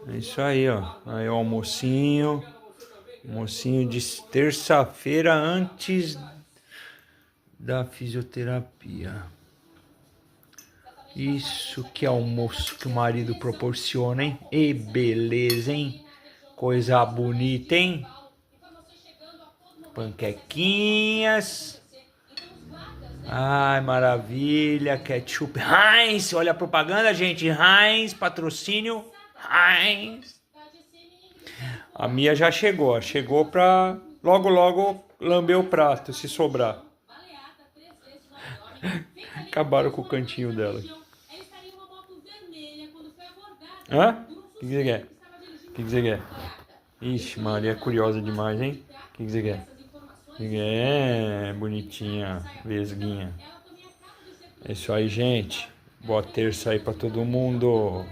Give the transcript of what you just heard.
É isso aí, ó. Aí o almocinho. Almocinho de terça-feira antes da fisioterapia. Isso que é almoço que o marido proporciona, hein? E beleza, hein? Coisa bonita, hein? Panquequinhas. Ai, maravilha. Ketchup. Heinz, olha a propaganda, gente. Heinz, patrocínio. Heinz. A Mia já chegou. Chegou pra logo lamber o prato, se sobrar. Acabaram com o cantinho dela. Hã? O que você quer? O que você quer? Ixi, Maria é curiosa demais, hein? O que você quer? É, bonitinha, vesguinha. É isso aí, gente. Boa terça aí pra todo mundo.